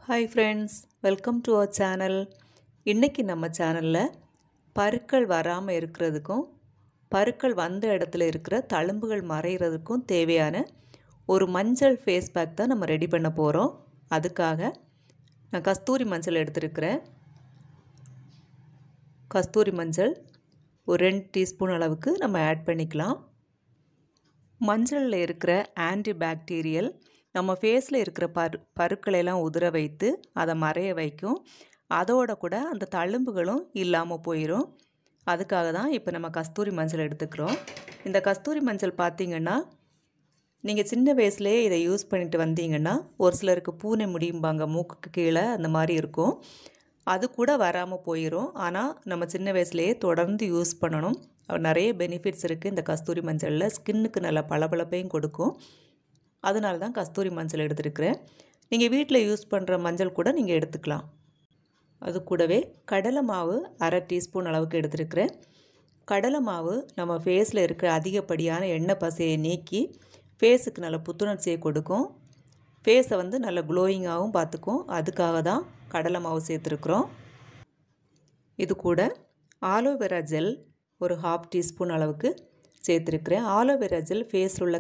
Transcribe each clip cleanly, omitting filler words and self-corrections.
Hi friends, welcome to our channel. இன்னைக்கு நம்ம சேனல்ல பருக்கள் வராம இருக்கிறதுக்கும் பருக்கள் வந்த இடத்துல இருக்கிற தழும்புகள் மறையிறதுக்கும் தேவையான ஒரு மஞ்சள் ஃபேஸ் பேக் தான் நம்ம ரெடி பண்ண போறோம். அதுக்காக நான் கஸ்தூரி மஞ்சள் எடுத்துக்கிறேன். கஸ்தூரி மஞ்சள் ஒரு 2 டீஸ்பூன் அளவுக்கு நம்ம ஆட் பண்ணிக்கலாம். மஞ்சள்ல இருக்கிற ஆன்டி பாக்டீரியல் நம்ம ஃபேஸில் இருக்கிற பருக்களெல்லாம் உதிர வைத்து அதை மறைய வைக்கும். அதோட கூட அந்த தழும்புகளும் இல்லாமல் போயிடும். அதுக்காக தான் இப்போ நம்ம கஸ்தூரி மஞ்சள் எடுத்துக்கிறோம். இந்த கஸ்தூரி மஞ்சள் பார்த்திங்கன்னா நீங்கள் சின்ன வயசுலேயே இதை யூஸ் பண்ணிட்டு வந்தீங்கன்னா ஒரு சிலருக்கு பூனை முடியும்பாங்க, மூக்குக்கு கீழே அந்த மாதிரி இருக்கும். அது கூட வராமல் போயிடும். ஆனால் நம்ம சின்ன வயசுலேயே தொடர்ந்து யூஸ் பண்ணணும். நிறைய பெனிஃபிட்ஸ் இருக்குது இந்த கஸ்தூரி மஞ்சளில். ஸ்கின்னுக்கு நல்ல பளபளப்பையும் கொடுக்கும். அதனால தான் கஸ்தூரி மஞ்சள் எடுத்துருக்கிறேன். நீங்கள் வீட்டில் யூஸ் பண்ணுற மஞ்சள் கூட நீங்கள் எடுத்துக்கலாம். அது கூடவே கடலை மாவு 1/2 டீஸ்பூன் அளவுக்கு எடுத்துருக்கிறேன். கடலை மாவு நம்ம ஃபேஸில் இருக்கிற அதிகப்படியான எண்ணெய் பசையை நீக்கி ஃபேஸுக்கு நல்ல புத்துணர்ச்சியை கொடுக்கும். ஃபேஸை நல்ல க்ளோயிங்காகவும் பார்த்துக்கும். அதுக்காக தான் கடலை மாவு சேர்த்துருக்குறோம். இது கூட ஆலோவேரா ஜெல் ஒரு 1/2 டீஸ்பூன் அளவுக்கு சேர்த்துருக்கிறேன். ஆலோவேரா ஜெல் ஃபேஸில் உள்ள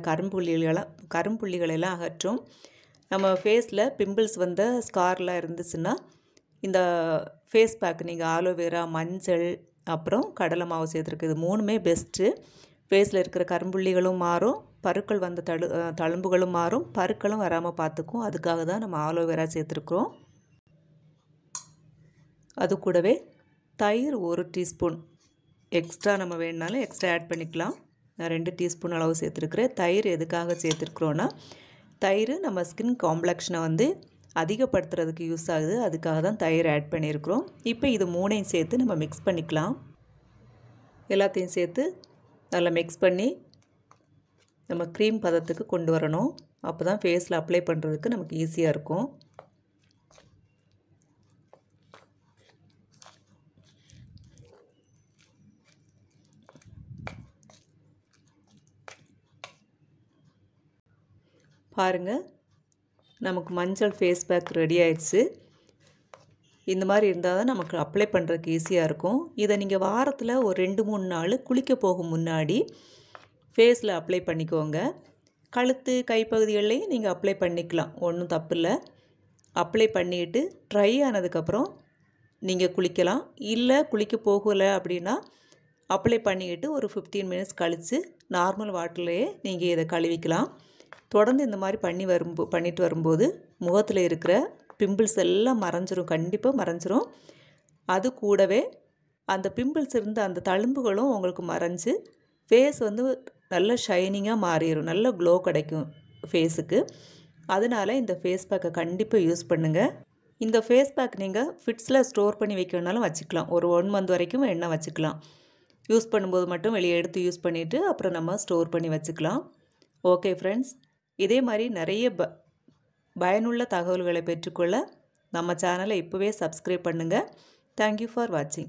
கரும்புள்ளிகளெல்லாம் அகற்றும். நம்ம ஃபேஸில் பிம்பிள்ஸ் வந்த ஸ்கார்லாம் இருந்துச்சுன்னா இந்த ஃபேஸ் பேக் நீங்கள் ஆலோவேரா, மஞ்சள், அப்புறம் கடலை மாவு சேர்த்துருக்கு. இது 3மே பெஸ்ட்டு. ஃபேஸில் இருக்கிற கரும்புள்ளிகளும் மாறும், பருக்கள் வந்த தழும்புகளும் மாறும், பருக்களும் வராமல் பார்த்துக்கும். அதுக்காக தான் நம்ம ஆலோவேரா சேர்த்துருக்குறோம். அது கூடவே தயிர் 1 டீஸ்பூன் எக்ஸ்ட்ரா நம்ம வேணுனாலும் எக்ஸ்ட்ரா ஆட் பண்ணிக்கலாம். நான் 2 டீஸ்பூன் அளவு சேர்த்துருக்குறேன். தயிர் எதுக்காக சேர்த்துருக்குறோன்னா, தயிர் நம்ம ஸ்கின் காம்ப்ளெக்ஷனை அதிகப்படுத்துறதுக்கு யூஸ் ஆகுது. அதுக்காக தான் தயிர் ஆட் பண்ணியிருக்கிறோம். இப்போ இது 3ஐயும் சேர்த்து நம்ம மிக்ஸ் பண்ணிக்கலாம். எல்லாத்தையும் சேர்த்து நல்லா மிக்ஸ் பண்ணி நம்ம க்ரீம் பதத்துக்கு கொண்டு வரணும். அப்போ தான் ஃபேஸில் அப்ளை பண்ணுறதுக்கு நமக்கு ஈஸியாக இருக்கும். பாருங்கள், நமக்கு மஞ்சள் ஃபேஸ் பேக் ரெடி ஆயிடுச்சு. இந்த மாதிரி இருந்தால் தான் நமக்கு அப்ளை பண்ணுறதுக்கு ஈஸியாக இருக்கும். இதை நீங்கள் வாரத்தில் ஒரு 2-3 நாள் குளிக்க போகும் முன்னாடி ஃபேஸில் அப்ளை பண்ணிக்கோங்க. கழுத்து, கைப்பகுதிகள்லையும் நீங்கள் அப்ளை பண்ணிக்கலாம், ஒன்றும் தப்பு இல்லை. அப்ளை பண்ணிவிட்டு ட்ரை ஆனதுக்கப்புறம் நீங்கள் குளிக்கலாம். இல்லை குளிக்க போகலை அப்படின்னா அப்ளை பண்ணிக்கிட்டு ஒரு 15 மினிட்ஸ் கழித்து நார்மல் வாட்டர்லேயே நீங்கள் இதை கழுவிக்கலாம். தொடர்ந்து இந்த மாதிரி பண்ணிட்டு வரும்போது முகத்தில் இருக்கிற பிம்பிள்ஸ் எல்லாம் மறைஞ்சிரும், கண்டிப்பாக மறைஞ்சிரும். அது கூடவே அந்த பிம்பிள்ஸ் இருந்த அந்த தழும்புகளும் உங்களுக்கு மறைஞ்சு ஃபேஸ் நல்ல ஷைனிங்காக மாறிடும், நல்ல க்ளோ கிடைக்கும் ஃபேஸுக்கு. அதனால் இந்த ஃபேஸ் பேக்கை கண்டிப்பாக யூஸ் பண்ணுங்கள். இந்த ஃபேஸ் பேக் நீங்கள் ஃபிட்ஸில் ஸ்டோர் பண்ணி வைக்கணுன்னாலும் வச்சுக்கலாம். ஒரு 1 மந்த் வரைக்கும் எண்ணெய் வச்சுக்கலாம். யூஸ் பண்ணும்போது மட்டும் வெளியே எடுத்து யூஸ் பண்ணிவிட்டு அப்புறம் நம்ம ஸ்டோர் பண்ணி வச்சுக்கலாம். ஓகே ஃப்ரெண்ட்ஸ், இதே மாதிரி நிறைய பயனுள்ள தகவல்களை பெற்றுக்கொள்ள நம்ம சேனலை இப்போவே சப்ஸ்கிரைப் பண்ணுங்கள். தேங்க்யூ ஃபார் வாட்சிங்.